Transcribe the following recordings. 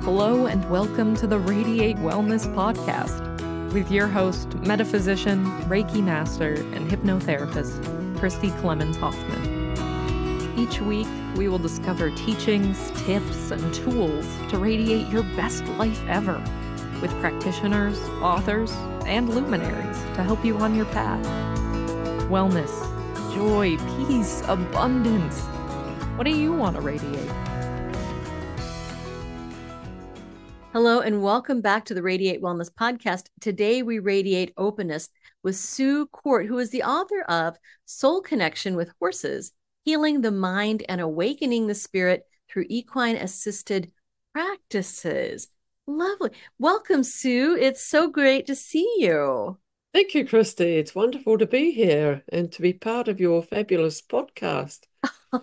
Hello and welcome to the Radiate Wellness Podcast with your host, metaphysician, Reiki master, and hypnotherapist, Christy Clemens Hoffman. Each week, we will discover teachings, tips, and tools to radiate your best life ever with practitioners, authors, and luminaries to help you on your path. Wellness, joy, peace, abundance. What do you want to radiate? Hello and welcome back to the Radiate Wellness Podcast. Today we radiate openness with Sue Court, who is the author of Soul Connection with Horses, Healing the Mind and Awakening the Spirit Through Equine Assisted Practices. Lovely. Welcome, Sue. It's so great to see you. Thank you, Christy. It's wonderful to be here and to be part of your fabulous podcast.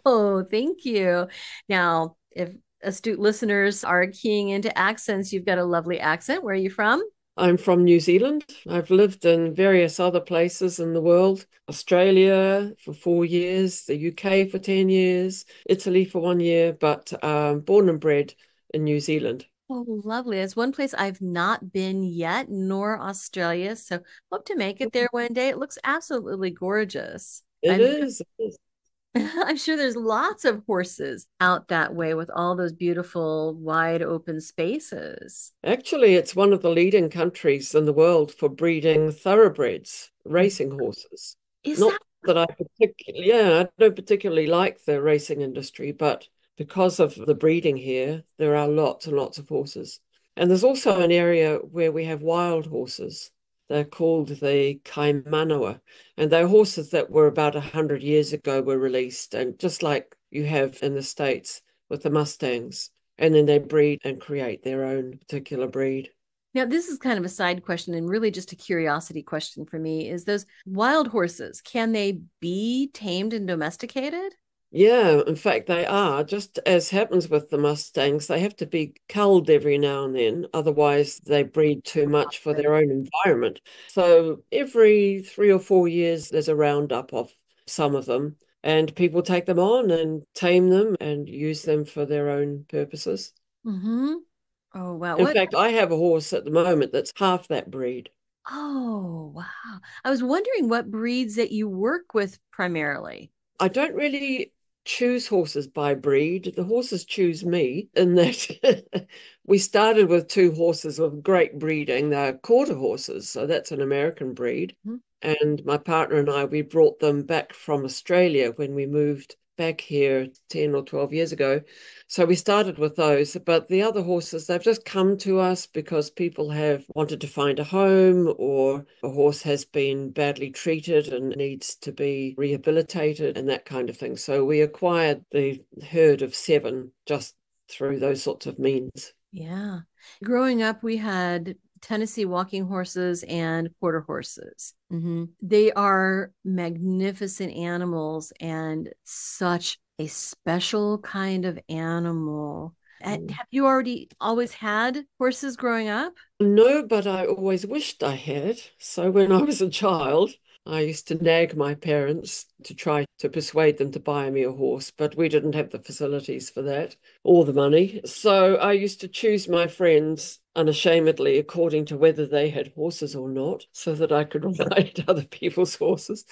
Oh, thank you. Now, if astute listeners are keying into accents, you've got a lovely accent. Where are you from? I'm from New Zealand. I've lived in various other places in the world. Australia for 4 years, the UK for 10 years, Italy for 1 year, but born and bred in New Zealand. Oh, lovely. It's one place I've not been yet, nor Australia. So hope to make it there one day. It looks absolutely gorgeous. It is. I'm sure there's lots of horses out that way with all those beautiful, wide open spaces. Actually, it's one of the leading countries in the world for breeding thoroughbreds, racing horses. Not that I I don't particularly like the racing industry, but because of the breeding here, there are lots and lots of horses. And there's also an area where we have wild horses. They're called the Kaimanawa, and they're horses that were about 100 years ago were released, and just like you have in the States with the Mustangs, and then they breed and create their own particular breed. Now, this is kind of a side question and really just a curiosity question for me, is those wild horses, can they be tamed and domesticated? Yeah, in fact, they are. Just as happens with the Mustangs, they have to be culled every now and then. Otherwise, they breed too much for their own environment. So every 3 or 4 years, there's a roundup of some of them, and people take them on and tame them and use them for their own purposes. Mm-hmm. Oh, wow. In fact, I have a horse at the moment that's half that breed. Oh, wow. I was wondering what breeds that you work with primarily. I don't really choose horses by breed. The horses choose me, in that we started with 2 horses of great breeding. They're quarter horses, so that's an American breed. Mm-hmm. And my partner and I, we brought them back from Australia when we moved back here 10 or 12 years ago. So we started with those, but the other horses, they've just come to us because people have wanted to find a home, or a horse has been badly treated and needs to be rehabilitated and that kind of thing. So we acquired the herd of 7 just through those sorts of means. Yeah. Growing up, we had Tennessee walking horses and quarter horses. Mm-hmm. They are magnificent animals and such a special kind of animal. Have you always had horses growing up? No, but I always wished I had. So when I was a child, I used to nag my parents to try to persuade them to buy me a horse, but we didn't have the facilities for that or the money. So I used to choose my friends unashamedly according to whether they had horses or not, so that I could ride other people's horses.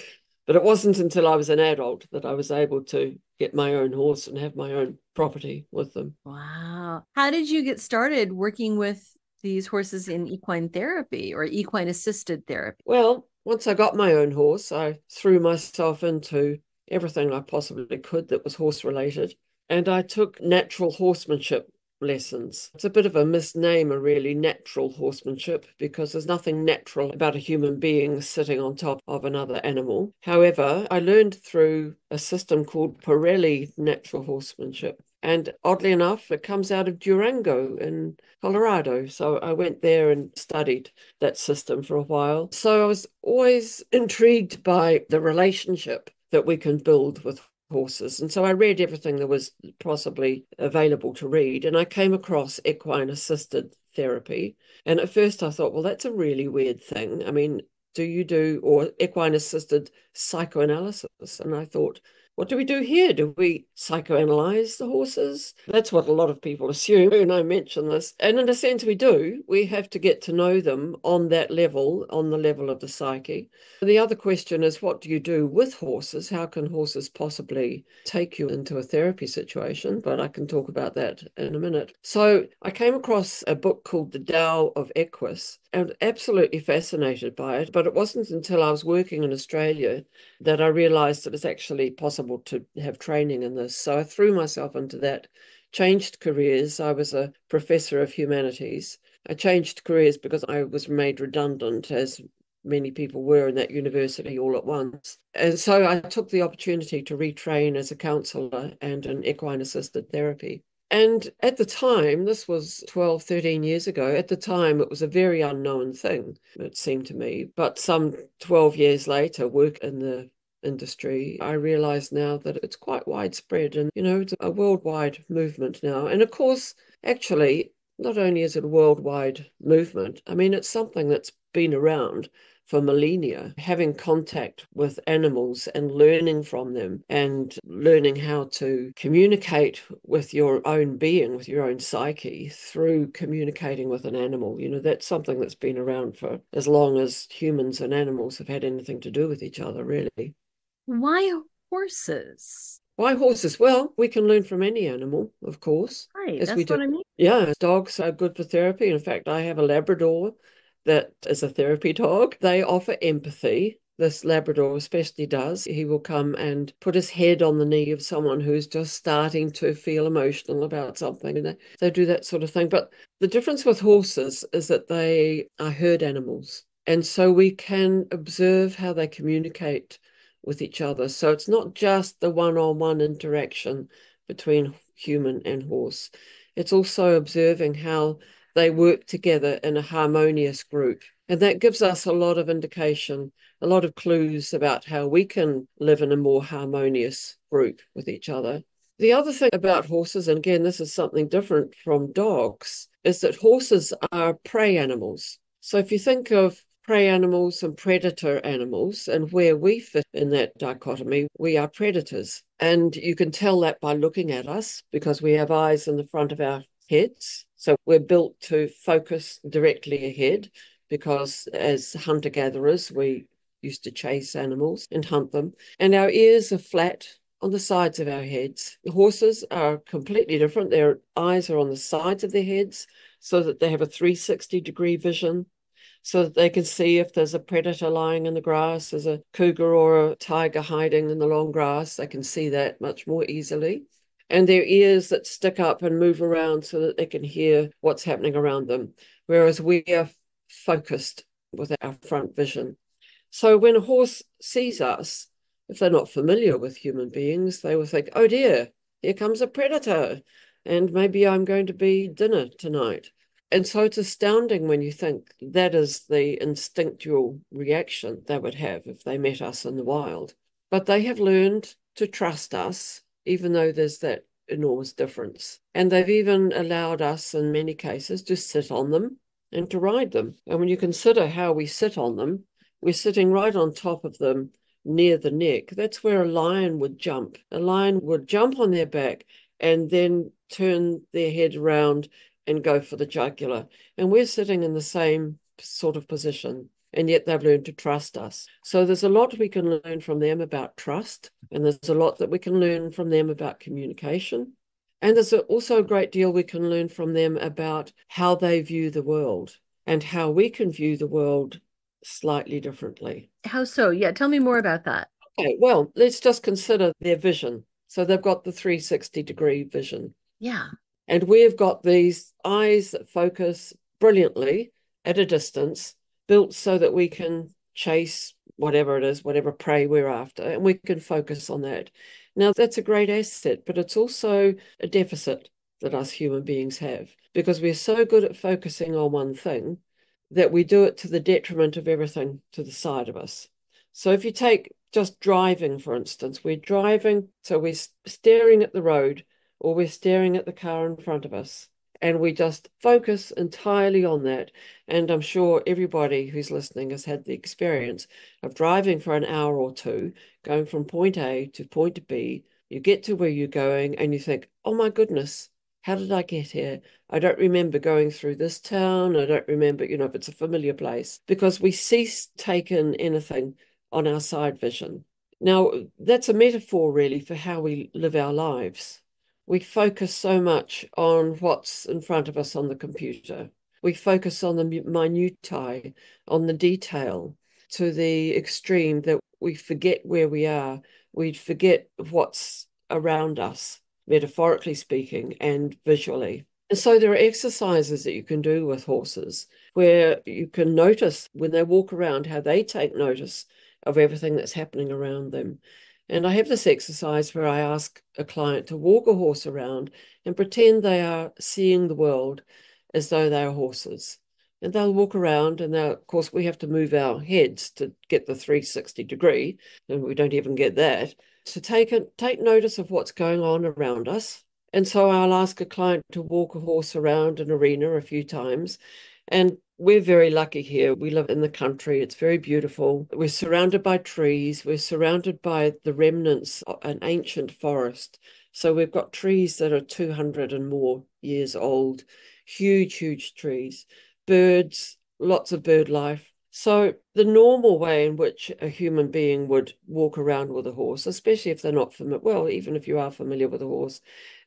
But it wasn't until I was an adult that I was able to get my own horse and have my own property with them. Wow. How did you get started working with these horses in equine therapy or equine assisted therapy? Well, once I got my own horse, I threw myself into everything I possibly could that was horse related. And I took natural horsemanship lessons. It's a bit of a misnomer, really, natural horsemanship, because there's nothing natural about a human being sitting on top of another animal. However, I learned through a system called Pirelli natural horsemanship. And oddly enough, it comes out of Durango in Colorado. So I went there and studied that system for a while. So I was always intrigued by the relationship that we can build with horses. And so I read everything that was possibly available to read. And I came across Equine Assisted Therapy. And at first I thought, well, that's a really weird thing. I mean, or equine assisted psychoanalysis? And I thought, what do we do here? Do we psychoanalyze the horses? That's what a lot of people assume when I mention this. And in a sense, we do. We have to get to know them on that level, on the level of the psyche. The other question is, what do you do with horses? How can horses possibly take you into a therapy situation? But I can talk about that in a minute. So I came across a book called The Tao of Equus, and absolutely fascinated by it. But it wasn't until I was working in Australia that I realized that it's actually possible to have training in this. So I threw myself into that, changed careers. I was a professor of humanities. I changed careers because I was made redundant, as many people were in that university all at once. And so I took the opportunity to retrain as a counsellor and in equine assisted therapy. And at the time, this was 12, 13 years ago, at the time, it was a very unknown thing, it seemed to me. But some 12 years later, work in the industry, I realize now that it's quite widespread and, it's a worldwide movement now. And of course, actually, not only is it a worldwide movement, I mean, it's something that's been around for millennia, having contact with animals and learning from them and learning how to communicate with your own being, with your own psyche through communicating with an animal. That's something that's been around for as long as humans and animals have had anything to do with each other, really. Why horses? Why horses? Well, we can learn from any animal, of course. Right, As we that's do. what I mean. Yeah, dogs are good for therapy. In fact, I have a Labrador that is a therapy dog. They offer empathy. This Labrador especially does. He will come and put his head on the knee of someone who's just starting to feel emotional about something. And they do that sort of thing. But the difference with horses is that they are herd animals. And so we can observe how they communicate with each other. So it's not just the one-on-one interaction between human and horse. It's also observing how they work together in a harmonious group. And that gives us a lot of indication, a lot of clues about how we can live in a more harmonious group with each other. The other thing about horses, and again, this is something different from dogs, is that horses are prey animals. So if you think of prey animals and predator animals, and where we fit in that dichotomy, we are predators. And you can tell that by looking at us, because we have eyes in the front of our heads. So we're built to focus directly ahead, because as hunter-gatherers, we used to chase animals and hunt them. And our ears are flat on the sides of our heads. Horses are completely different. Their eyes are on the sides of their heads so that they have a 360-degree vision, so that they can see if there's a predator lying in the grass, there's a cougar or a tiger hiding in the long grass. They can see that much more easily. And their ears that stick up and move around so that they can hear what's happening around them, whereas we are focused with our front vision. So when a horse sees us, if they're not familiar with human beings, they will think, oh dear, here comes a predator, and maybe I'm going to be dinner tonight. And so it's astounding when you think that is the instinctual reaction they would have if they met us in the wild. But they have learned to trust us, even though there's that enormous difference. And they've even allowed us, in many cases, to sit on them and to ride them. And when you consider how we sit on them, we're sitting right on top of them near the neck. That's where a lion would jump. A lion would jump on their back and then turn their head around and go for the jugular. And we're sitting in the same sort of position, and yet they've learned to trust us. So there's a lot we can learn from them about trust, and there's a lot that we can learn from them about communication. And there's also a great deal we can learn from them about how they view the world and how we can view the world slightly differently. How so? Yeah, tell me more about that. Okay, well, let's just consider their vision. So they've got the 360-degree vision. Yeah. And we've got these eyes that focus brilliantly at a distance, built so that we can chase whatever it is, whatever prey we're after, and we can focus on that. Now, that's a great asset, but it's also a deficit that us human beings have, because we're so good at focusing on one thing that we do it to the detriment of everything to the side of us. So if you take just driving, for instance, we're driving, so we're staring at the road, or we're staring at the car in front of us. And we just focus entirely on that. And I'm sure everybody who's listening has had the experience of driving for an hour or two, going from point A to point B. You get to where you're going and you think, oh my goodness, how did I get here? I don't remember going through this town. I don't remember, if it's a familiar place, because we cease taking anything on our side vision. Now, that's a metaphor really for how we live our lives. We focus so much on what's in front of us on the computer. We focus on the minutiae, on the detail, to the extreme that we forget where we are. We forget what's around us, metaphorically speaking, and visually. And so there are exercises that you can do with horses where you can notice when they walk around how they take notice of everything that's happening around them. And I have this exercise where I ask a client to walk a horse around and pretend they are seeing the world as though they are horses. And they'll walk around, and of course, we have to move our heads to get the 360 degree, and we don't even get that. To take notice of what's going on around us. And so I'll ask a client to walk a horse around an arena a few times. And we're very lucky here. We live in the country. It's very beautiful. We're surrounded by trees. We're surrounded by the remnants of an ancient forest. So we've got trees that are 200 and more years old, huge, huge trees, birds, lots of bird life. So the normal way in which a human being would walk around with a horse, especially if they're not familiar, well, even if you are familiar with a horse,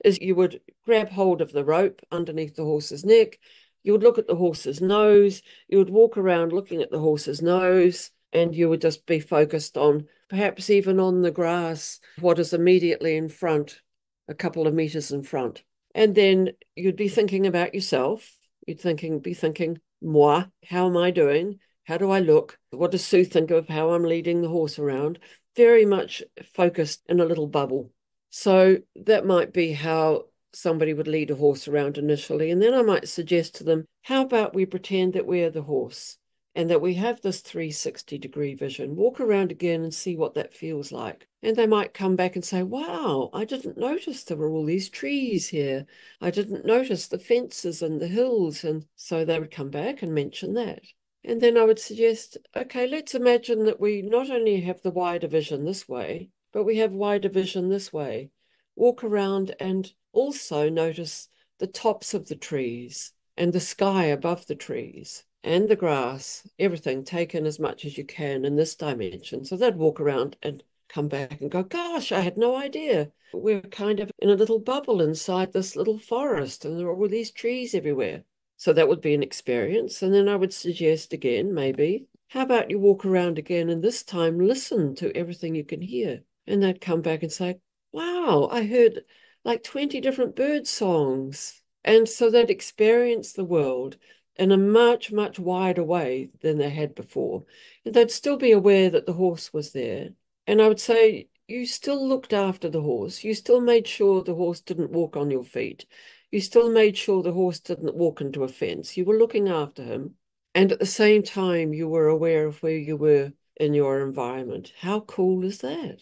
is you would grab hold of the rope underneath the horse's neck. You would look at the horse's nose, you would walk around looking at the horse's nose, and you would just be focused on, perhaps even on the grass, what is immediately in front, a couple of meters in front. And then you'd be thinking about yourself. You'd be thinking, moi, how am I doing? How do I look? What does Sue think of how I'm leading the horse around? Very much focused in a little bubble. So that might be how somebody would lead a horse around initially. And then I might suggest to them, how about we pretend that we're the horse and that we have this 360-degree vision? Walk around again and see what that feels like. And they might come back and say, wow, I didn't notice there were all these trees here. I didn't notice the fences and the hills. And so they would come back and mention that. And then I would suggest, okay, let's imagine that we not only have the wider vision this way, but we have wider vision this way. Walk around and also notice the tops of the trees and the sky above the trees and the grass, everything. Take in as much as you can in this dimension. So they'd walk around and come back and go, gosh, I had no idea. We're kind of in a little bubble inside this little forest, and there are all these trees everywhere. So that would be an experience. And then I would suggest again, maybe, how about you walk around again and this time listen to everything you can hear? And they'd come back and say, wow, I heard like 20 different bird songs. And so they'd experience the world in a much, much wider way than they had before. And they'd still be aware that the horse was there. And I would say, you still looked after the horse. You still made sure the horse didn't walk on your feet. You still made sure the horse didn't walk into a fence. You were looking after him. And at the same time, you were aware of where you were in your environment. How cool is that?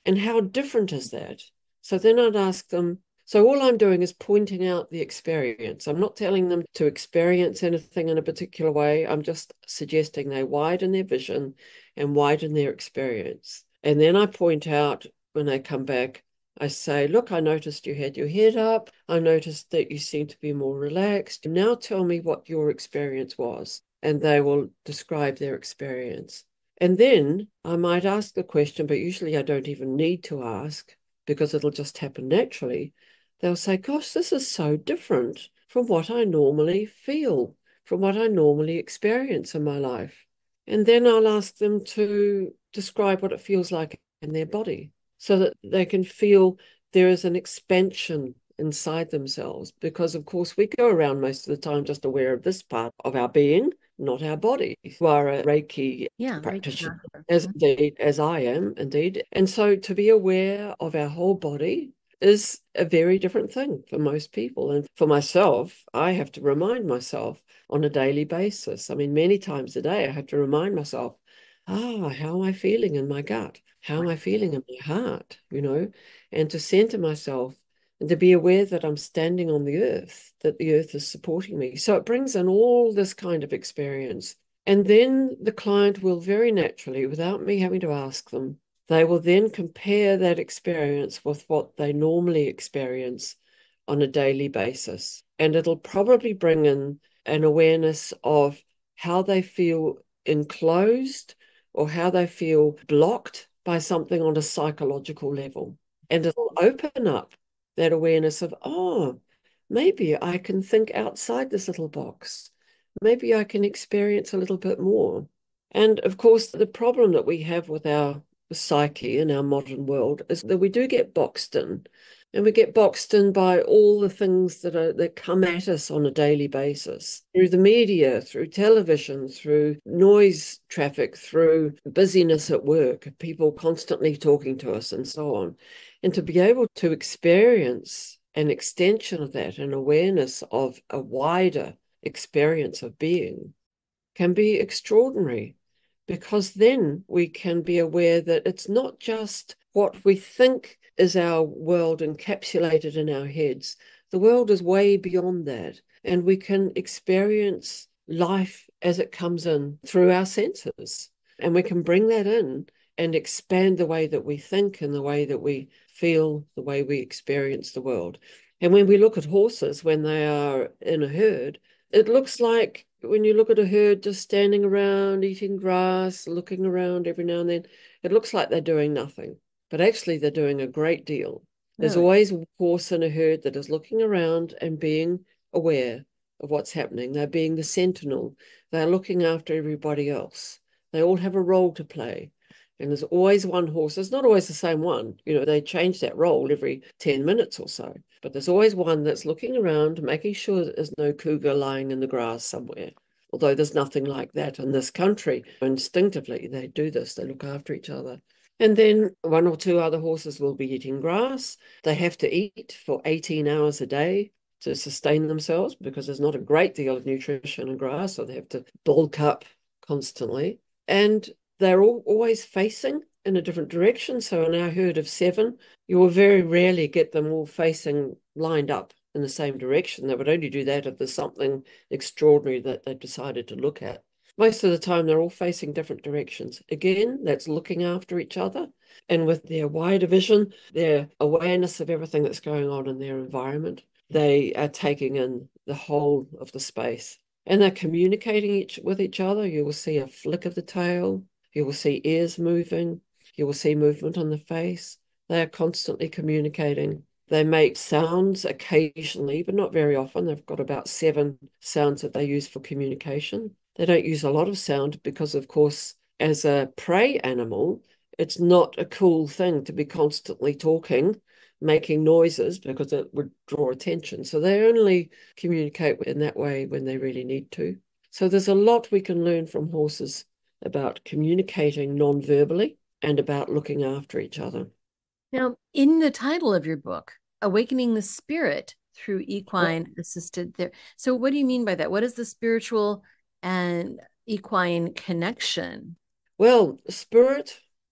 And how different is that? So then I'd ask them, so all I'm doing is pointing out the experience. I'm not telling them to experience anything in a particular way. I'm just suggesting they widen their vision and widen their experience. And then I point out when they come back, I say, look, I noticed you had your head up. I noticed that you seem to be more relaxed. Now tell me what your experience was. And they will describe their experience. And then I might ask the question, but usually I don't even need to ask because it'll just happen naturally. They'll say, gosh, this is so different from what I normally feel, from what I normally experience in my life. And then I'll ask them to describe what it feels like in their body so that they can feel there is an expansion inside themselves. Because, of course, we go around most of the time just aware of this part of our being, not our body. You are a Reiki practitioner, as I am, indeed. And so to be aware of our whole body is a very different thing for most people. And for myself, I have to remind myself on a daily basis. I mean, many times a day, I have to remind myself, how am I feeling in my gut? How am I feeling in my heart? And to center myself and to be aware that I'm standing on the earth, that the earth is supporting me. So it brings in all this kind of experience. And then the client will very naturally, without me having to ask them, they will then compare that experience with what they normally experience on a daily basis. And it'll probably bring in an awareness of how they feel enclosed or how they feel blocked by something on a psychological level. And it'll open up that awareness of, oh, maybe I can think outside this little box. Maybe I can experience a little bit more. And of course, the problem that we have with our psyche in our modern world is that we do get boxed in. And we get boxed in by all the things that come at us on a daily basis through the media, through television, through noise traffic, through busyness at work, people constantly talking to us and so on. And to be able to experience an extension of that, an awareness of a wider experience of being can be extraordinary, because then we can be aware that it's not just what we think is our world encapsulated in our heads. The world is way beyond that, and we can experience life as it comes in through our senses, and we can bring that in and expand the way that we think and the way that we feel, the way we experience the world. And when we look at horses, when they are in a herd, it looks like, when you look at a herd just standing around, eating grass, looking around every now and then, it looks like they're doing nothing. But actually, they're doing a great deal. There's always a horse in a herd that is looking around and being aware of what's happening. They're being the sentinel. They're looking after everybody else. They all have a role to play. And there's always one horse. It's not always the same one. You know, they change that role every 10 minutes or so. But there's always one that's looking around, making sure that there's no cougar lying in the grass somewhere. Although there's nothing like that in this country. Instinctively, they do this. They look after each other. And then one or two other horses will be eating grass. They have to eat for 18 hours a day to sustain themselves, because there's not a great deal of nutrition in grass, so they have to bulk up constantly. And they're all always facing in a different direction. So in our herd of 7, you will very rarely get them all facing lined up in the same direction. They would only do that if there's something extraordinary that they decided to look at. Most of the time, they're all facing different directions. Again, that's looking after each other. And with their wider vision, their awareness of everything that's going on in their environment, they are taking in the whole of the space. And they're communicating with each other. You will see a flick of the tail. You will see ears moving. You will see movement on the face. They are constantly communicating. They make sounds occasionally, but not very often. They've got about 7 sounds that they use for communication. They don't use a lot of sound because, of course, as a prey animal, it's not a cool thing to be constantly talking, making noises, because it would draw attention. So they only communicate in that way when they really need to. So there's a lot we can learn from horses about communicating non-verbally and about looking after each other. Now, in the title of your book, Awakening the Spirit Through Equine Assisted Therapy. So what do you mean by that? What is the spiritual and equine connection? Well,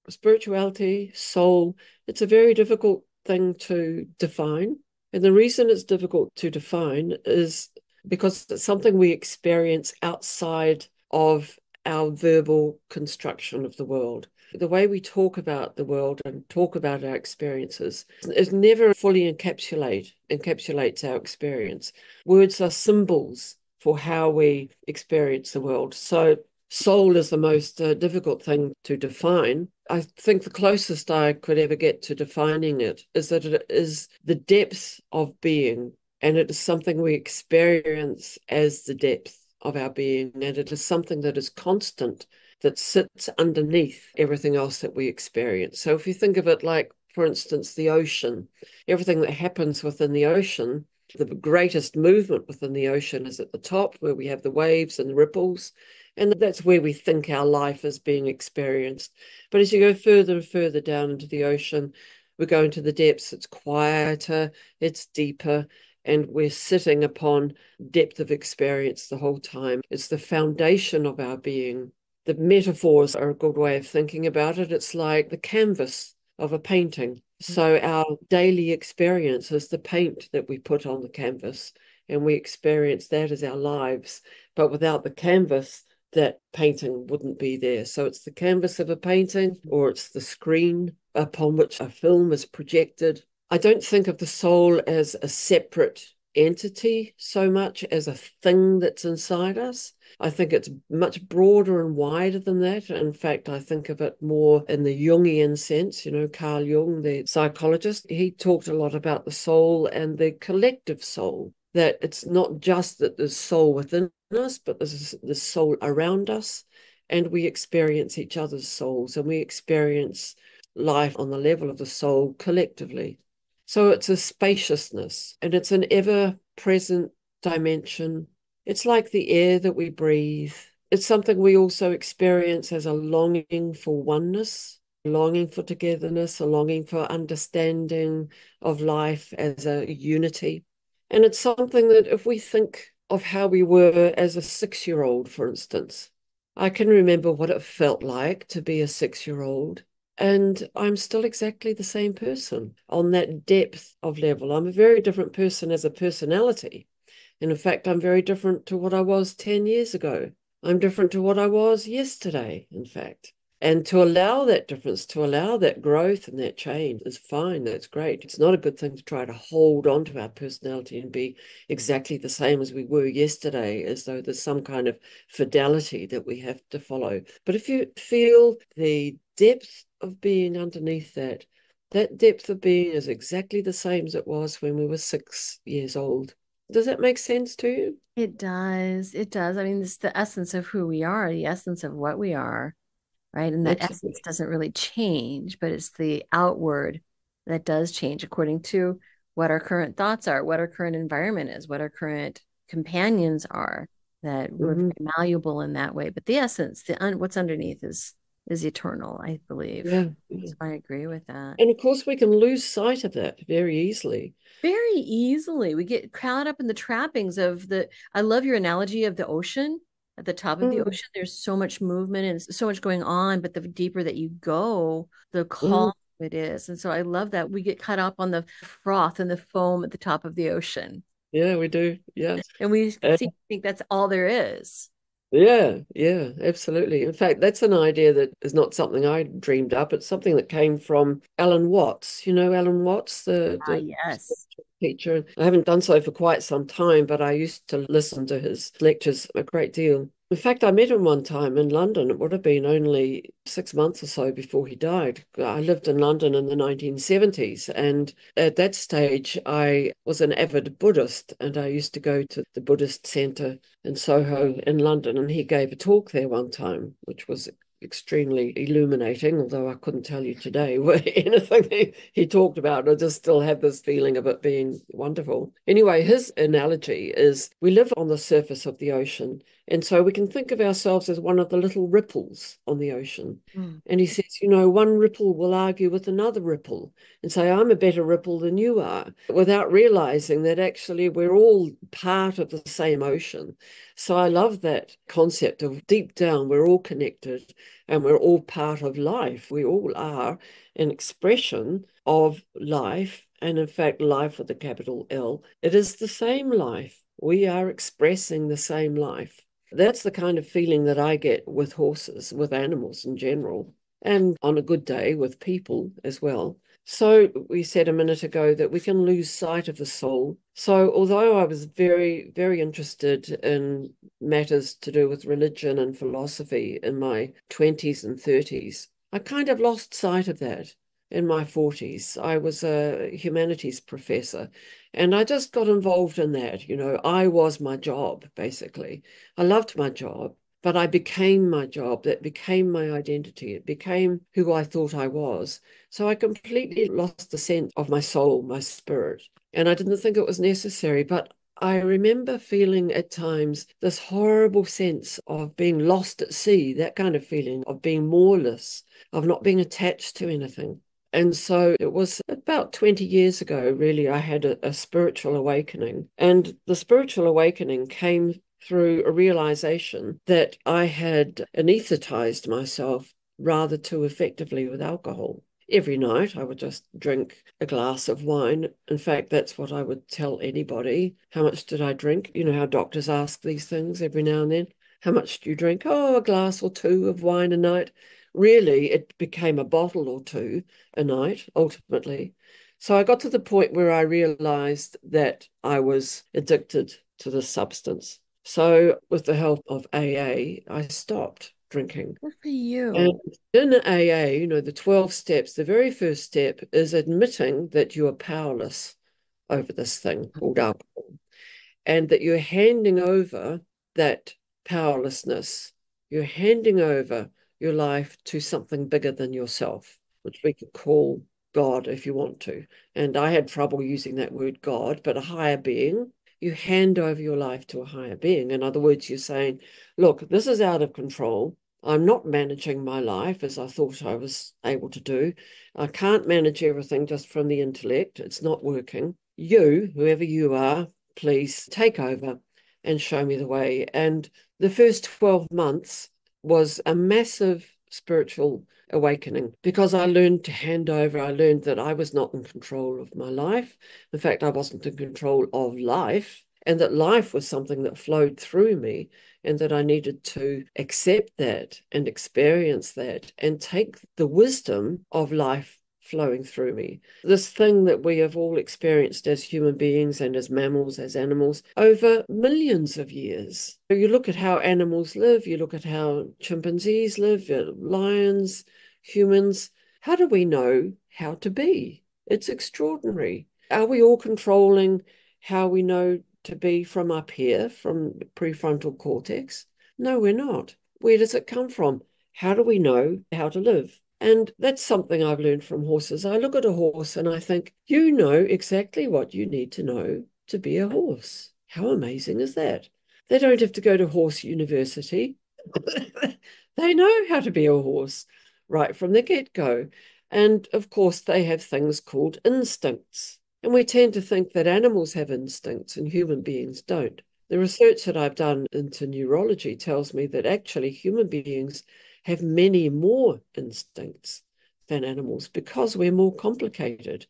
spirituality, soul, it's a very difficult thing to define. And the reason it's difficult to define is because it's something we experience outside of our verbal construction of the world. The way we talk about the world and talk about our experiences is never fully encapsulates our experience. Words are symbols for how we experience the world. So soul is the most difficult thing to define. I think the closest I could ever get to defining it is that it is the depth of being, and it is something we experience as the depth of our being, and it is something that is constant, that sits underneath everything else that we experience. So if you think of it like, for instance, the ocean, everything that happens within the ocean, the greatest movement within the ocean is at the top, where we have the waves and the ripples, and that's where we think our life is being experienced. But as you go further and further down into the ocean, we go into the depths, it's quieter, it's deeper, and we're sitting upon depth of experience the whole time. It's the foundation of our being. The metaphors are a good way of thinking about it. It's like the canvas of a painting. So our daily experience is the paint that we put on the canvas, and we experience that as our lives. But without the canvas, that painting wouldn't be there. So it's the canvas of a painting, or it's the screen upon which a film is projected. I don't think of the soul as a separate entity so much as a thing that's inside us. I think it's much broader and wider than that. In fact, I think of it more in the Jungian sense. Carl Jung, the psychologist, he talked a lot about the soul and the collective soul, that it's not just that there's soul within us, but there's the soul around us, and we experience each other's souls, and we experience life on the level of the soul collectively. So it's a spaciousness, and it's an ever-present dimension. It's like the air that we breathe. It's something we also experience as a longing for oneness, longing for togetherness, a longing for understanding of life as a unity. And it's something that if we think of how we were as a 6-year-old, for instance, I can remember what it felt like to be a 6-year-old. And I'm still exactly the same person on that depth of level. I'm a very different person as a personality. And in fact, I'm very different to what I was 10 years ago. I'm different to what I was yesterday, in fact. And to allow that difference, to allow that growth and that change is fine. That's great. It's not a good thing to try to hold on to our personality and be exactly the same as we were yesterday, as though there's some kind of fidelity that we have to follow. But if you feel the depth of being underneath that, that depth of being is exactly the same as it was when we were 6 years old. Does that make sense to you? It does. It does. I mean, it's the essence of who we are, the essence of what we are, right? And that Absolutely. essence doesn't really change, but it's the outward that does change according to what our current thoughts are, what our current environment is, what our current companions are, that we're very malleable in that way. But the essence, what's underneath is eternal, I believe. Yeah. So I agree with that. And of course, we can lose sight of that very easily. Very easily. We get caught up in the trappings of I love your analogy of the ocean. At the top of the ocean, there's so much movement and so much going on, but the deeper that you go, the calm it is. And so I love that we get caught up on the froth and the foam at the top of the ocean. Yeah, we do. Yeah. And we seem to think that's all there is. Yeah, absolutely. In fact, that's an idea that is not something I dreamed up. It's something that came from Alan Watts. You know Alan Watts, the Yes. teacher. I haven't done so for quite some time, but I used to listen to his lectures a great deal. In fact, I met him one time in London. It would have been only 6 months or so before he died. I lived in London in the 1970s, and at that stage, I was an avid Buddhist, and I used to go to the Buddhist Centre in Soho in London, and he gave a talk there one time, which was extremely illuminating, although I couldn't tell you today anything he talked about. I just still have this feeling of it being wonderful. Anyway, his analogy is we live on the surface of the ocean, and so we can think of ourselves as one of the little ripples on the ocean. And he says, one ripple will argue with another ripple and say, I'm a better ripple than you are, without realizing that actually we're all part of the same ocean. So I love that concept of deep down, we're all connected and we're all part of life. We all are an expression of life. And in fact, life with a capital L, it is the same life. We are expressing the same life. That's the kind of feeling that I get with horses, with animals in general, and on a good day with people as well. So we said a minute ago that we can lose sight of the soul. So although I was very, very interested in matters to do with religion and philosophy in my 20s and 30s, I kind of lost sight of that in my 40s. I was a humanities professor, and I just got involved in that. I was my job, basically. I loved my job, but I became my job. That became my identity. It became who I thought I was. So I completely lost the sense of my soul, my spirit. And I didn't think it was necessary, but I remember feeling at times this horrible sense of being lost at sea, that kind of feeling of being moorless, of not being attached to anything. And so it was about 20 years ago, really, I had a spiritual awakening. And the spiritual awakening came through a realization that I had anesthetized myself rather too effectively with alcohol. every night I would just drink a glass of wine. In fact, that's what I would tell anybody. How much did I drink? You know how doctors ask these things every now and then. How much do you drink? Oh, a glass or two of wine a night. Really, it became a bottle or two a night, ultimately. So I got to the point where I realized that I was addicted to this substance. So with the help of AA, I stopped drinking. Good for And you. in AA, you know, the 12 steps, the very first step is admitting that you are powerless over this thing called alcohol, and that you're handing over that powerlessness. You're handing over your life to something bigger than yourself, which we could call God if you want to. And I had trouble using that word God, but a higher being. You hand over your life to a higher being. In other words, you're saying, look, this is out of control. I'm not managing my life as I thought I was able to do. I can't manage everything just from the intellect. It's not working. You, whoever you are, please take over and show me the way. And the first 12 months was a massive spiritual awakening because I learned to hand over. I learned that I was not in control of my life. In fact, I wasn't in control of life, and that life was something that flowed through me, and that I needed to accept that and experience that and take the wisdom of life flowing through me. This thing that we have all experienced as human beings and as mammals, as animals, over millions of years. You look at how animals live, you look at how chimpanzees live, lions, humans. How do we know how to be? It's extraordinary. Are we all controlling how we know to be from up here, from the prefrontal cortex? No, we're not. Where does it come from? How do we know how to live? And that's something I've learned from horses. I look at a horse and I think, you know exactly what you need to know to be a horse. How amazing is that? They don't have to go to horse university. They know how to be a horse right from the get-go. And of course, they have things called instincts. And we tend to think that animals have instincts and human beings don't. The research that I've done into neurology tells me that actually human beings have many more instincts than animals because we're more complicated.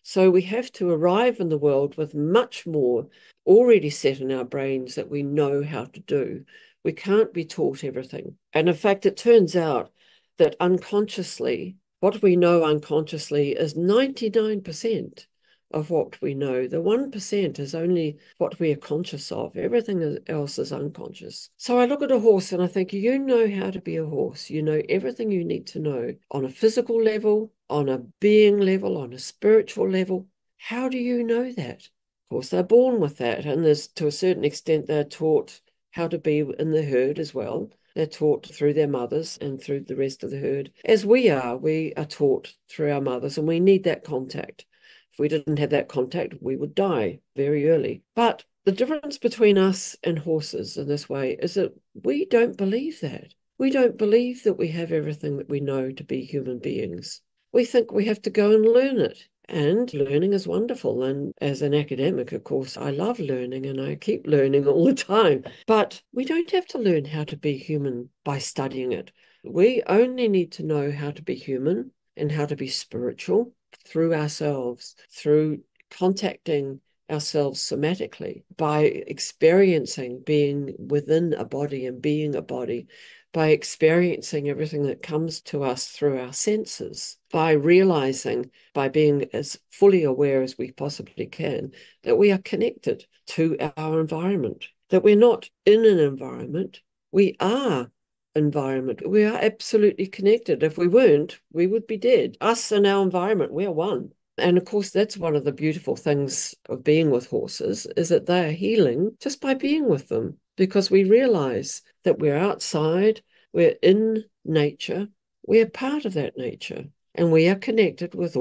So we have to arrive in the world with much more already set in our brains that we know how to do. We can't be taught everything. And in fact, it turns out that unconsciously, what we know unconsciously is 99% of what we know. The 1% is only what we are conscious of. Everything else is unconscious. So I look at a horse and I think, you know how to be a horse. You know everything you need to know on a physical level, on a being level, on a spiritual level. How do you know that? Of course, they're born with that. And there's, to a certain extent, they're taught how to be in the herd as well. They're taught through their mothers and through the rest of the herd. As we are taught through our mothers, and we need that contact. If we didn't have that contact, we would die very early. But the difference between us and horses in this way is that we don't believe that. We don't believe that we have everything that we know to be human beings. We think we have to go and learn it. And learning is wonderful. And as an academic, of course, I love learning and I keep learning all the time. But we don't have to learn how to be human by studying it. We only need to know how to be human and how to be spiritual through ourselves, through contacting ourselves somatically, by experiencing being within a body and being a body, by experiencing everything that comes to us through our senses, by realizing, by being as fully aware as we possibly can, that we are connected to our environment, that we're not in an environment, we are environment. We are absolutely connected. If we weren't, we would be dead. Us and our environment, we're one. And of course, that's one of the beautiful things of being with horses, is that they are healing just by being with them, because we realize that we're outside, we're in nature, we're part of that nature, and we are connected with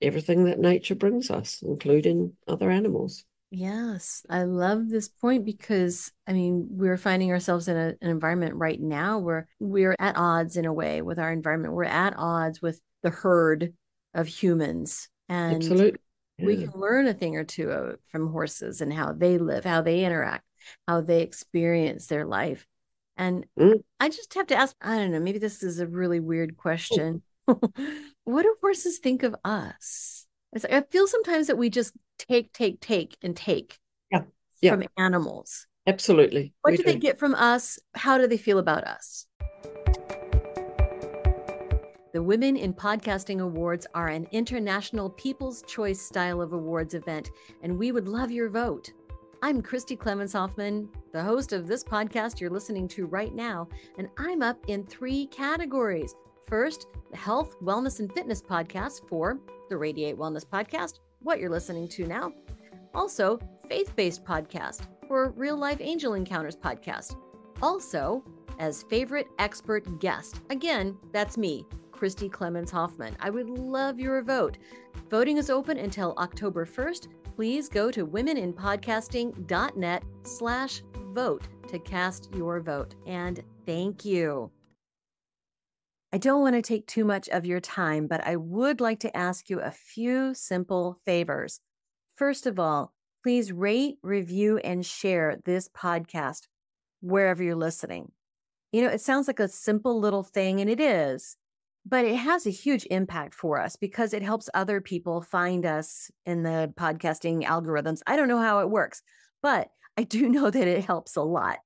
everything that nature brings us, including other animals. Yes, I love this point because I mean, we're finding ourselves in an environment right now where we're at odds in a way with our environment. We're at odds with the herd of humans, and Absolutely. we Yeah. can learn a thing or two from horses and how they live, how they interact, how they experience their life. And Mm. I just have to ask, I don't know, maybe this is a really weird question. What do horses think of us? I feel sometimes that we just take Yeah, yeah, from animals. absolutely. What We do they do. get from us? How do they feel about us? The Women in Podcasting Awards are an international People's Choice style of awards event, and we would love your vote. I'm Christy Clemens Hoffman, the host of this podcast you're listening to right now, and I'm up in 3 categories. First, the Health, Wellness, and Fitness podcast for the Radiate Wellness podcast, what you're listening to now. Also, Faith-Based podcast for Real Life Angel Encounters podcast. Also, as favorite expert guest. Again, that's me, Christy Clemens Hoffman. I would love your vote. Voting is open until October 1st. Please go to womeninpodcasting.net/vote to cast your vote. And thank you. I don't want to take too much of your time, but I would like to ask you a few simple favors. First of all, please rate, review, and share this podcast wherever you're listening. It sounds like a simple little thing, and it is, but it has a huge impact for us because it helps other people find us in the podcasting algorithms. I don't know how it works, but I do know that it helps a lot.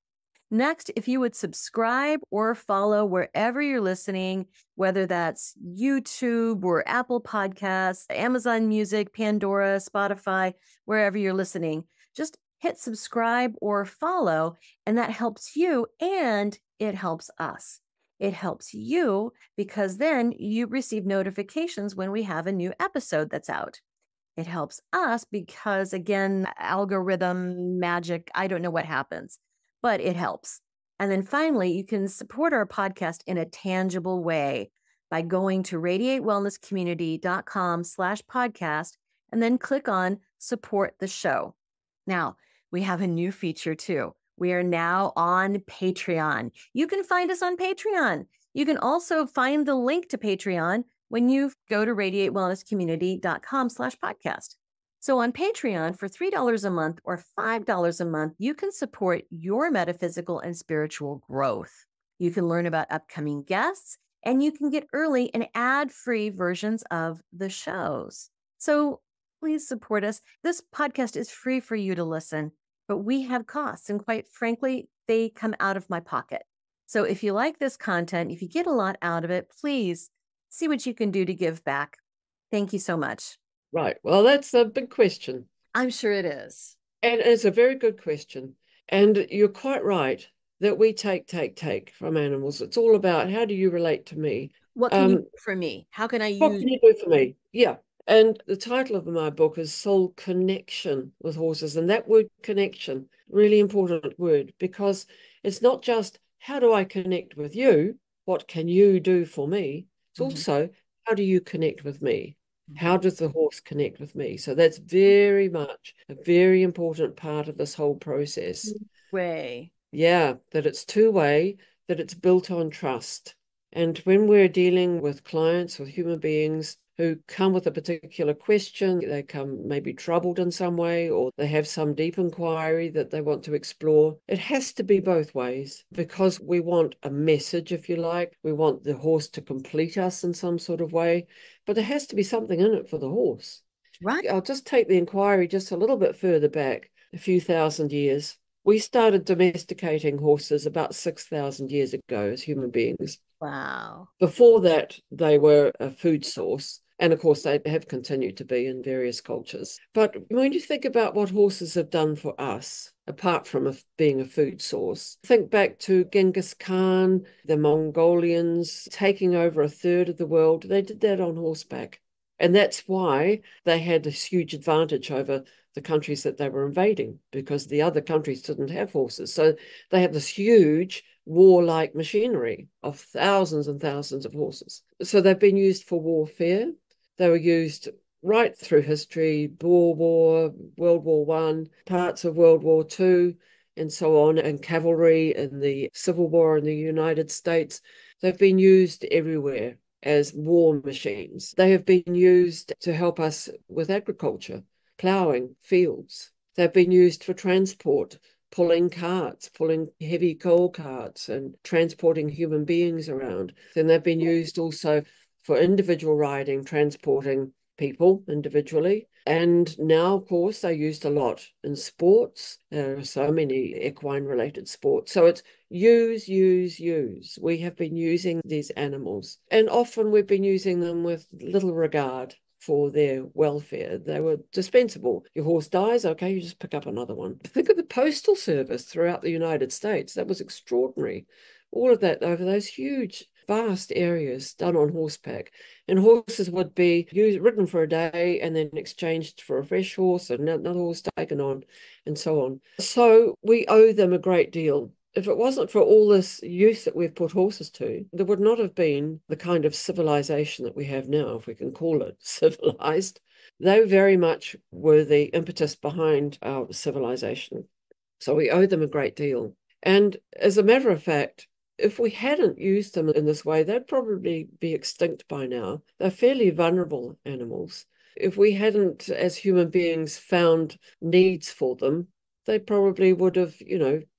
Next, if you would subscribe or follow wherever you're listening, whether that's YouTube or Apple Podcasts, Amazon Music, Pandora, Spotify, wherever you're listening, just hit subscribe or follow, and that helps you and it helps us. It helps you because then you receive notifications when we have a new episode that's out. It helps us because, again, algorithm magic, I don't know what happens, but it helps. And then finally, you can support our podcast in a tangible way by going to radiatewellnesscommunity.com/podcast and then click on support the show. Now, we have a new feature too. We are now on Patreon. You can find us on Patreon. You can also find the link to Patreon when you go to radiatewellnesscommunity.com/podcast. So on Patreon, for $3 a month or $5 a month, you can support your metaphysical and spiritual growth. You can learn about upcoming guests, and you can get early and ad-free versions of the shows. So please support us. This podcast is free for you to listen, but we have costs, and quite frankly, they come out of my pocket. So if you like this content, if you get a lot out of it, please see what you can do to give back. Thank you so much. Right. Well, that's a big question. I'm sure it is. And it's a very good question. And you're quite right that we take from animals. It's all about how do you relate to me? What can you do for me? How can I What use can you do for me? Yeah. And the title of my book is Soul Connection with Horses. And that word connection, really important word, because it's not just how do I connect with you? What can you do for me? It's also how do you connect with me? How does the horse connect with me? So that's very much a very important part of this whole process. way? Yeah, that it's two-way, that it's built on trust. And when we're dealing with clients, with human beings who come with a particular question, they come maybe troubled in some way, or they have some deep inquiry that they want to explore, it has to be both ways because we want a message, if you like. We want the horse to complete us in some sort of way, but there has to be something in it for the horse. Right. I'll just take the inquiry just a little bit further back, a few thousand years. We started domesticating horses about 6,000 years ago as human beings. Wow. Before that, they were a food source. And of course, they have continued to be in various cultures. But when you think about what horses have done for us, apart from being a food source, think back to Genghis Khan, the Mongolians taking over a third of the world. They did that on horseback. And that's why they had this huge advantage over the countries that they were invading, because the other countries didn't have horses. So they have this huge warlike machinery of thousands and thousands of horses. So they've been used for warfare. They were used right through history, Boer War, World War I, parts of World War II, and so on, and cavalry in the Civil War in the United States. They've been used everywhere as war machines. They have been used to help us with agriculture, ploughing fields. They've been used for transport, pulling carts, pulling heavy coal carts and transporting human beings around. Then they've been used also for individual riding, transporting people individually. And now, of course, they're used a lot in sports. There are so many equine-related sports. So it's use, use, use. We have been using these animals, and often we've been using them with little regard for their welfare. They were dispensable. Your horse dies, okay, you just pick up another one. Think of the postal service throughout the United States. That was extraordinary. All of that over those huge, vast areas done on horseback. And horses would be ridden for a day and then exchanged for a fresh horse and another horse taken on and so on. So we owe them a great deal. If it wasn't for all this use that we've put horses to, there would not have been the kind of civilization that we have now, if we can call it civilized. They very much were the impetus behind our civilization. So we owe them a great deal. And as a matter of fact, if we hadn't used them in this way, they'd probably be extinct by now. They're fairly vulnerable animals. If we hadn't, as human beings, found needs for them, they probably would have,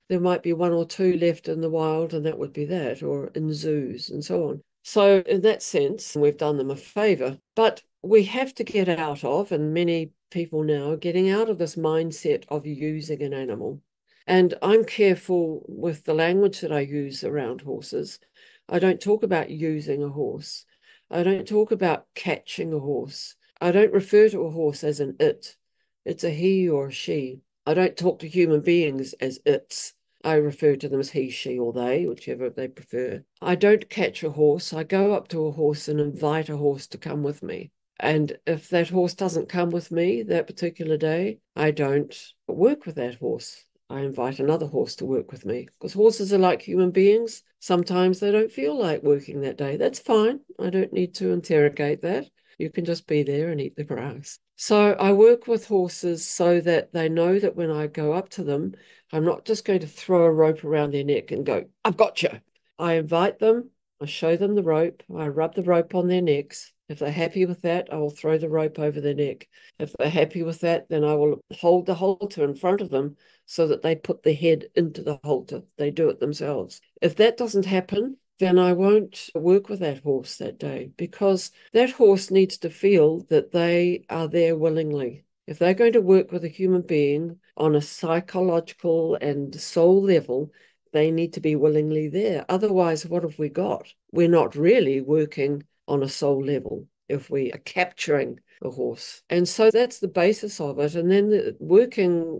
there might be one or two left in the wild, and that would be that, or in zoos and so on. So in that sense, we've done them a favor. But we have to get out of, and many people now are getting out of this mindset of using an animal. And I'm careful with the language that I use around horses. I don't talk about using a horse. I don't talk about catching a horse. I don't refer to a horse as an it. It's a he or a she. I don't talk to human beings as its. I refer to them as he, she, or they, whichever they prefer. I don't catch a horse. I go up to a horse and invite a horse to come with me. And if that horse doesn't come with me that particular day, I don't work with that horse. I invite another horse to work with me, because horses are like human beings. Sometimes they don't feel like working that day. That's fine. I don't need to interrogate that. You can just be there and eat the grass. So I work with horses so that they know that when I go up to them, I'm not just going to throw a rope around their neck and go, I've got you. I invite them. I show them the rope. I rub the rope on their necks. If they're happy with that, I will throw the rope over their neck. If they're happy with that, then I will hold the halter in front of them so that they put their head into the halter. They do it themselves. If that doesn't happen, then I won't work with that horse that day, because that horse needs to feel that they are there willingly. If they're going to work with a human being on a psychological and soul level, they need to be willingly there. Otherwise, what have we got? We're not really working on a soul level if we are capturing a horse. And so that's the basis of it. And then working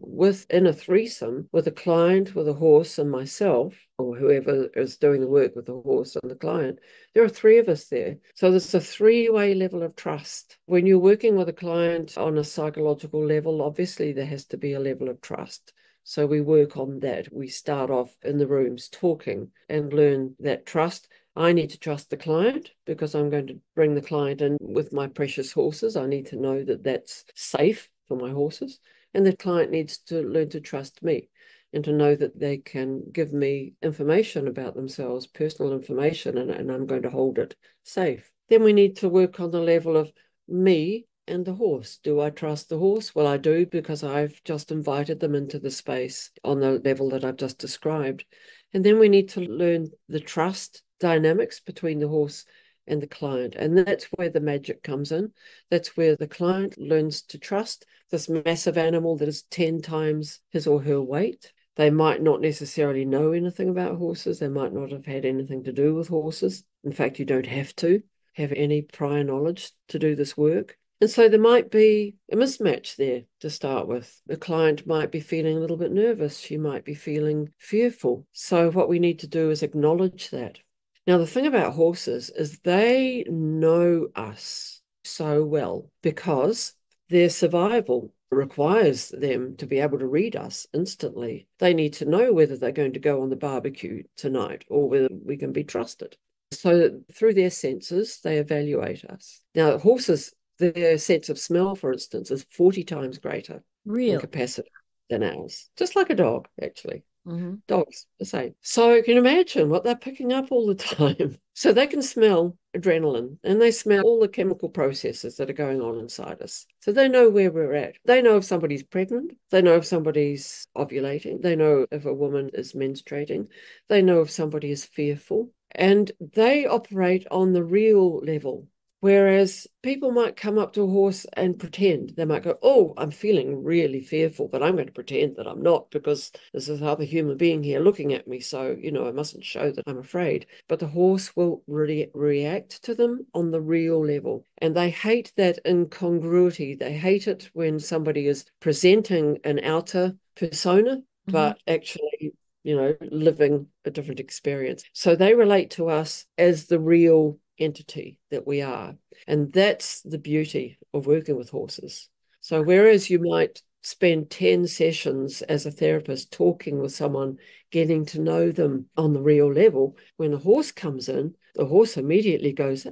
in a threesome with a client, with a horse, and myself, or whoever is doing the work with the horse and the client, there are three of us there. So there's a three-way level of trust. When you're working with a client on a psychological level, obviously there has to be a level of trust. So we work on that. We start off in the rooms talking and learn that trust. I need to trust the client, because I'm going to bring the client in with my precious horses. I need to know that that's safe for my horses. And the client needs to learn to trust me and to know that they can give me information about themselves, personal information, and I'm going to hold it safe. Then we need to work on the level of me and the horse. Do I trust the horse? Well, I do, because I've just invited them into the space on the level that I've just described. And then we need to learn the trust dynamics between the horse and the client. And that's where the magic comes in. That's where the client learns to trust this massive animal that is 10 times his or her weight. They might not necessarily know anything about horses. They might not have had anything to do with horses. In fact, you don't have to have any prior knowledge to do this work. And so there might be a mismatch there to start with. The client might be feeling a little bit nervous. She might be feeling fearful. So what we need to do is acknowledge that. Now, the thing about horses is they know us so well, because their survival requires them to be able to read us instantly. They need to know whether they're going to go on the barbecue tonight or whether we can be trusted. So through their senses, they evaluate us. Now, horses, their sense of smell, for instance, is 40 times greater in capacity than ours. Just like a dog, actually. Mm-hmm. Dogs, the same. So you can imagine what they're picking up all the time. So they can smell adrenaline, and they smell all the chemical processes that are going on inside us. So they know where we're at. They know if somebody's pregnant. They know if somebody's ovulating. They know if a woman is menstruating. They know if somebody is fearful. And they operate on the real level. Whereas people might come up to a horse and pretend. They might go, oh, I'm feeling really fearful, but I'm going to pretend that I'm not because there's this other human being here looking at me. So, I mustn't show that I'm afraid. But the horse will really react to them on the real level. And they hate that incongruity. They hate it when somebody is presenting an outer persona, but actually living a different experience. So they relate to us as the real entity that we are. And that's the beauty of working with horses. So whereas you might spend 10 sessions as a therapist talking with someone, getting to know them on the real level, when a horse comes in, the horse immediately goes,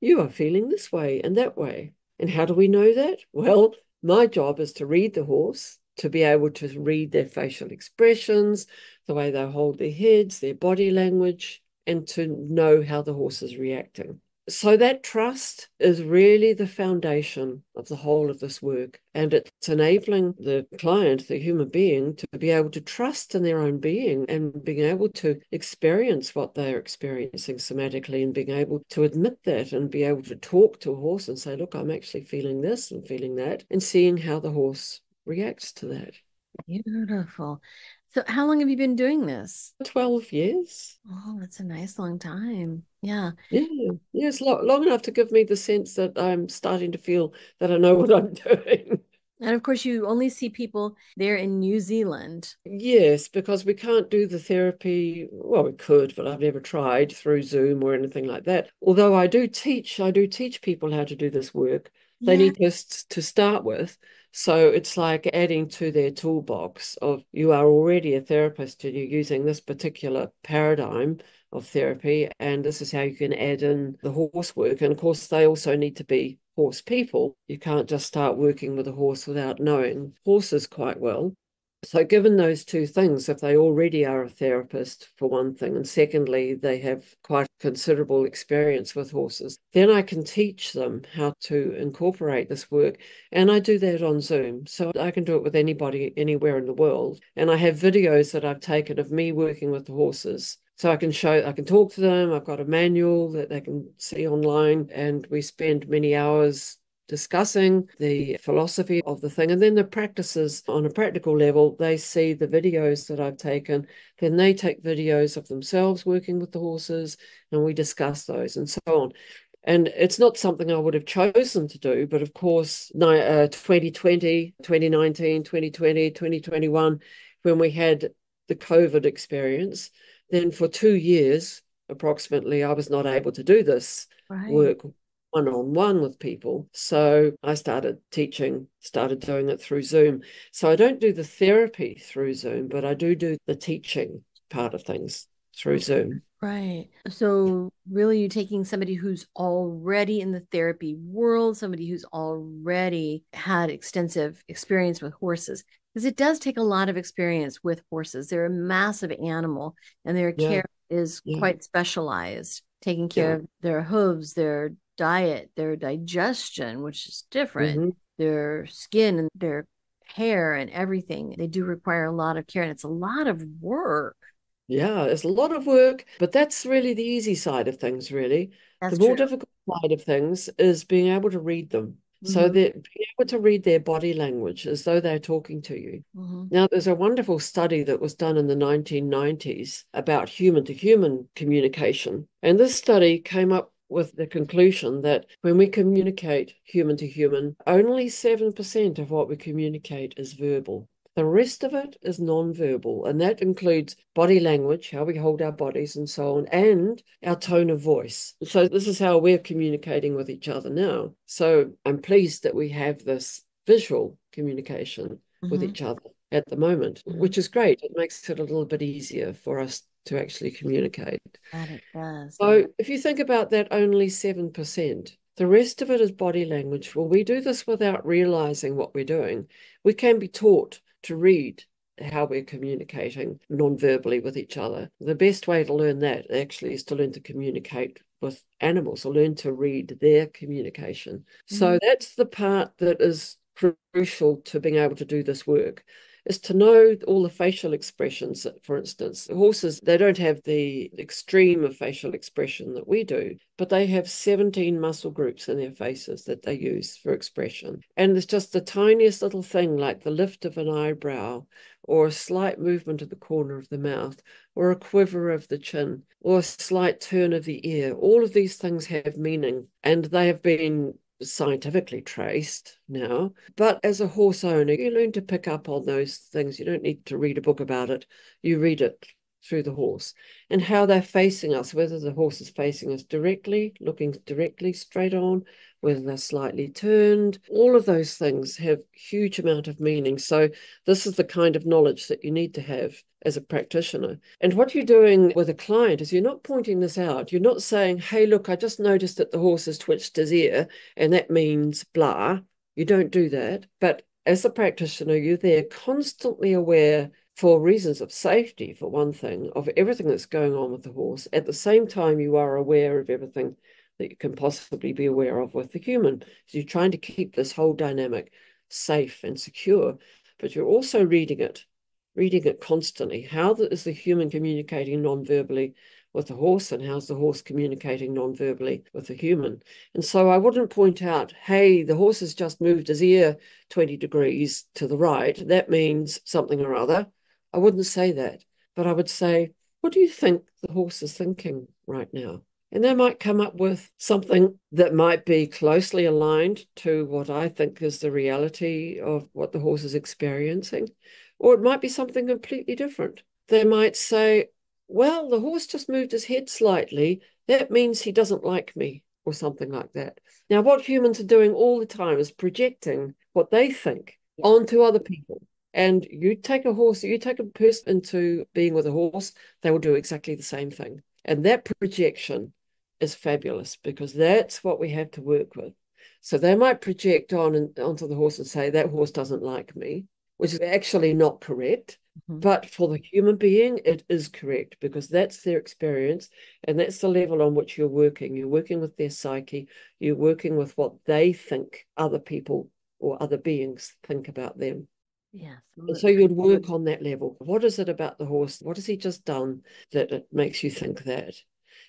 you are feeling this way and that way. And how do we know that? Well, my job is to read the horse, to be able to read their facial expressions, the way they hold their heads, their body language, and to know how the horse is reacting. So that trust is really the foundation of the whole of this work. And it's enabling the client, the human being, to be able to trust in their own being and being able to experience what they're experiencing somatically and being able to admit that and be able to talk to a horse and say, look, I'm actually feeling this and feeling that, and seeing how the horse reacts to that. Beautiful. So how long have you been doing this? 12 years. Oh, that's a nice long time. Yeah. Yeah, it's long enough to give me the sense that I'm starting to feel that I know what I'm doing. And of course, you only see people there in New Zealand. Yes, because we can't do the therapy. Well, we could, but I've never tried through Zoom or anything like that. Although I do teach people how to do this work. They need to start with. So it's like adding to their toolbox of you are already a therapist and you're using this particular paradigm of therapy, and this is how you can add in the horse work. And of course, they also need to be horse people. You can't just start working with a horse without knowing horses quite well. So given those two things, if they already are a therapist, for one thing, and secondly, they have quite considerable experience with horses, then I can teach them how to incorporate this work. And I do that on Zoom. So I can do it with anybody anywhere in the world. And I have videos that I've taken of me working with the horses. So I can talk to them. I've got a manual that they can see online, and we spend many hours discussing the philosophy of the thing. And then the practices on a practical level, they see the videos that I've taken, then they take videos of themselves working with the horses, and we discuss those and so on. And it's not something I would have chosen to do, but of course, 2020, 2019, 2020, 2021, when we had the COVID experience, then for 2 years, approximately, I was not able to do this work one-on-one with people. So I started doing it through Zoom. So I don't do the therapy through Zoom, but I do the teaching part of things through Zoom. Right. So really you're taking somebody who's already in the therapy world, somebody who's already had extensive experience with horses, because it does take a lot of experience with horses. They're a massive animal and their care is quite specialized, taking care of their hooves, their diet, their digestion, which is different, their skin and their hair and everything. They do require a lot of care, and it's a lot of work. Yeah, it's a lot of work, but that's really the easy side of things, really. That's the more true. difficult side of things is being able to read them. So that being able to read their body language as though they're talking to you. Now, there's a wonderful study that was done in the 1990s about human-to-human communication. And this study came up with the conclusion that when we communicate human to human, only 7% of what we communicate is verbal. The rest of it is non-verbal, and that includes body language, how we hold our bodies and so on, and our tone of voice. So this is how we're communicating with each other now. So I'm pleased that we have this visual communication with each other at the moment, which is great. It makes it a little bit easier for us to actually communicate. That it does. So if you think about that, only 7%. The rest of it is body language. Well, we do this without realizing what we're doing. We can be taught to read how we're communicating non-verbally with each other. The best way to learn that actually is to learn to communicate with animals or learn to read their communication. So that's the part that is crucial to being able to do this work is to know all the facial expressions. For instance, horses, they don't have the extreme of facial expression that we do, but they have 17 muscle groups in their faces that they use for expression. And it's just the tiniest little thing like the lift of an eyebrow, or a slight movement of the corner of the mouth, or a quiver of the chin, or a slight turn of the ear. All of these things have meaning, and they have been scientifically traced now. But as a horse owner, you learn to pick up on those things. You don't need to read a book about it. You read it through the horse and how they're facing us, whether the horse is facing us directly, looking directly straight on, whether they're slightly turned. All of those things have huge amount of meaning. So this is the kind of knowledge that you need to have as a practitioner. And what you're doing with a client is you're not pointing this out. You're not saying, hey, look, I just noticed that the horse has twitched his ear and that means blah. You don't do that. But as a practitioner, you're there constantly aware, for reasons of safety, for one thing, of everything that's going on with the horse. At the same time, you are aware of everything that you can possibly be aware of with the human. So you're trying to keep this whole dynamic safe and secure, but you're also reading it constantly. How is the human communicating non-verbally with the horse, and how's the horse communicating non-verbally with the human? And so I wouldn't point out, hey, the horse has just moved his ear 20 degrees to the right. That means something or other. I wouldn't say that, but I would say, what do you think the horse is thinking right now? And they might come up with something that might be closely aligned to what I think is the reality of what the horse is experiencing. Or it might be something completely different. They might say, well, the horse just moved his head slightly. That means he doesn't like me, or something like that. Now, what humans are doing all the time is projecting what they think onto other people. And you take a person into being with a horse, they will do exactly the same thing. And that projection is fabulous, because that's what we have to work with. So they might project onto the horse and say, that horse doesn't like me, which is actually not correct. Mm-hmm. But for the human being, it is correct, because that's their experience, and that's the level on which you're working. You're working with their psyche. You're working with what they think other people or other beings think about them. Yes. And so you'd work on that level. What is it about the horse? What has he just done that it makes you think that?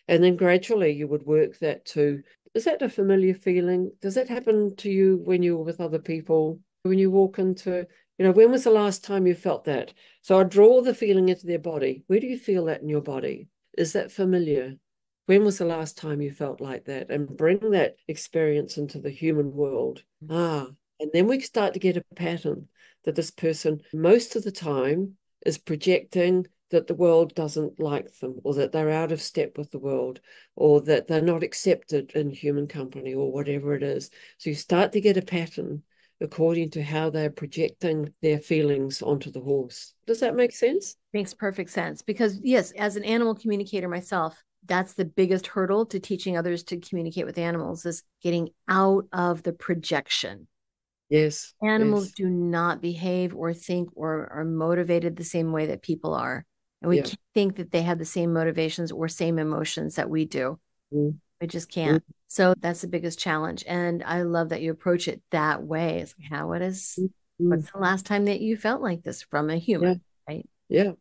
And then gradually you would work that to, is that a familiar feeling? Does that happen to you when you're with other people? When you walk into, when was the last time you felt that? So I draw the feeling into their body. Where do you feel that in your body? Is that familiar? When was the last time you felt like that? And bring that experience into the human world. And then we start to get a pattern that this person most of the time is projecting that the world doesn't like them, or that they're out of step with the world, or that they're not accepted in human company, or whatever it is. So you start to get a pattern according to how they're projecting their feelings onto the horse. Does that make sense? Makes perfect sense, because yes, as an animal communicator myself, that's the biggest hurdle to teaching others to communicate with animals, is getting out of the projection. Yes. Animals do not behave or think or are motivated the same way that people are. And we can't think that they have the same motivations or same emotions that we do. We just can't. So that's the biggest challenge. And I love that you approach it that way. It's like, what's the last time that you felt like this from a human, right? Yeah.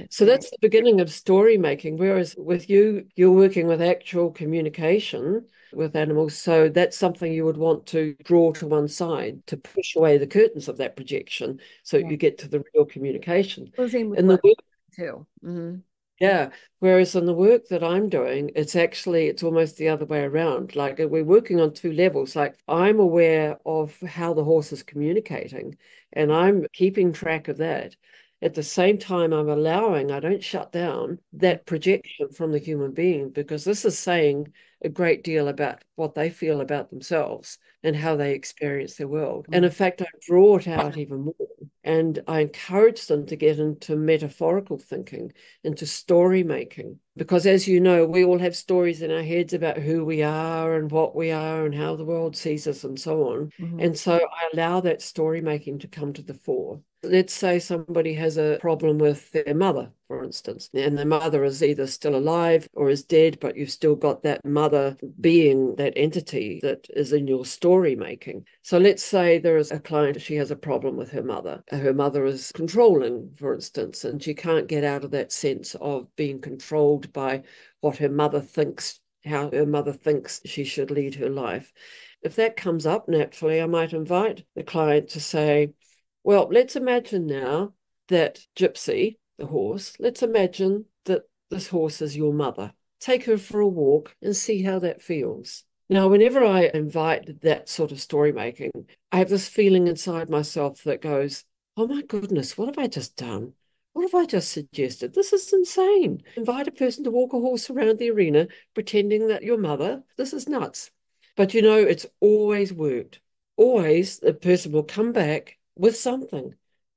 So that's the beginning of story making. Whereas with you, you're working with actual communication with animals. So that's something you would want to draw to one side to push away the curtains of that projection, so you get to the real communication. And the work too. Mm-hmm. Yeah. Whereas in the work that I'm doing, it's almost the other way around. Like, we're working on two levels. Like, I'm aware of how the horse is communicating, and I'm keeping track of that. At the same time, I don't shut down that projection from the human being, because this is saying a great deal about what they feel about themselves and how they experience their world. And in fact, I draw it out even more. And I encourage them to get into metaphorical thinking, into story making. Because as you know, we all have stories in our heads about who we are and what we are and how the world sees us and so on. Mm-hmm. And so I allow that story making to come to the fore. Let's say somebody has a problem with their mother, for instance, and the mother is either still alive or is dead, but you've still got that mother being that entity that is in your story making. So let's say there is a client, she has a problem with her mother. Her mother is controlling, for instance, and she can't get out of that sense of being controlled by what her mother thinks, how her mother thinks she should lead her life. If that comes up naturally, I might invite the client to say, well, let's imagine now that Gypsy, the horse, let's imagine that this horse is your mother. Take her for a walk and see how that feels. Now, whenever I invite that sort of story making, I have this feeling inside myself that goes, oh my goodness, what have I just done? What have I just suggested? This is insane. Invite a person to walk a horse around the arena pretending that your mother, this is nuts. But you know, it's always worked. Always the person will come back with something,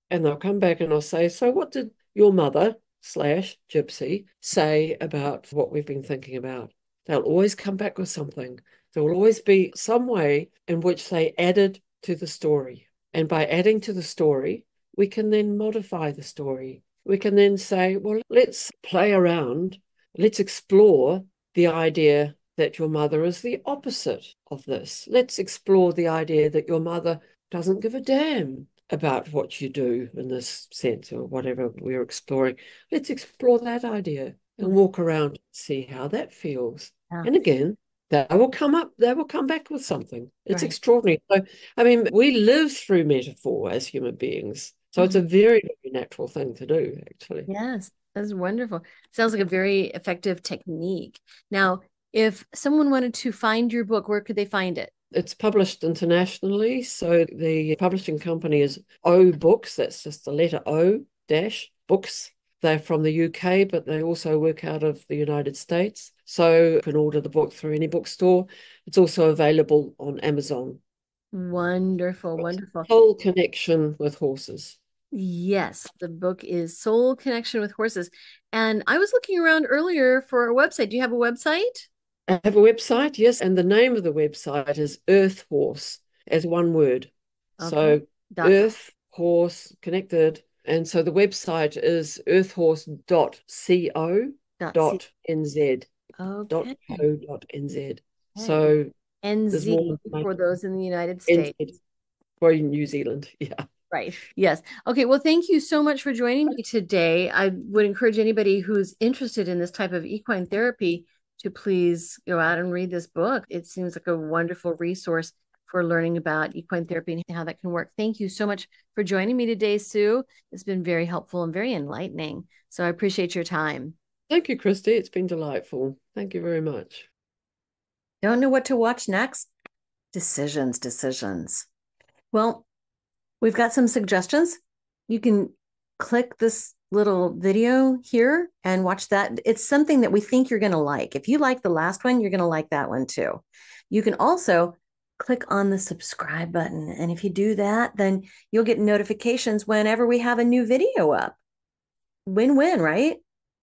and they'll come back and I'll say, so what did your mother / Gypsy say about what we've been thinking about? They'll always come back with something. There will always be some way in which they added to the story. And by adding to the story, we can then modify the story. We can then say, well, let's play around. Let's explore the idea that your mother is the opposite of this. Let's explore the idea that your mother doesn't give a damn about what you do in this sense, or whatever we're exploring. Let's explore that idea and walk around and see how that feels. Yeah. And again, they will come back with something. It's extraordinary. So, I mean, we live through metaphor as human beings. So it's a very, very natural thing to do, actually. Yes, that's wonderful. Sounds like a very effective technique. Now, if someone wanted to find your book, where could they find it? It's published internationally. So the publishing company is O Books. That's just the letter O dash books. They're from the UK, but they also work out of the United States. So you can order the book through any bookstore. It's also available on Amazon. Wonderful, wonderful. Soul Connection with Horses. Yes, the book is Soul Connection with Horses. And I was looking around earlier for a website. Do you have a website? I have a website, yes, and the name of the website is Earth Horse, as one word. Okay. So Earth, Horse, connected. And so the website is earthhorse.co.nz. Okay. .co.nz. So NZ for those in the United States. NZ for New Zealand, yeah. Right. Yes. Okay. Well, thank you so much for joining me today. I would encourage anybody who's interested in this type of equine therapy to please go out and read this book. It seems like a wonderful resource for learning about equine therapy and how that can work. Thank you so much for joining me today, Sue. It's been very helpful and very enlightening. So I appreciate your time. Thank you, Christy. It's been delightful. Thank you very much. Don't know what to watch next? Decisions. Well, we've got some suggestions. You can click this little video here and watch that. It's something that we think you're going to like. If you like the last one, you're going to like that one too. You can also click on the subscribe button. And if you do that, then you'll get notifications whenever we have a new video up. Win-win, right?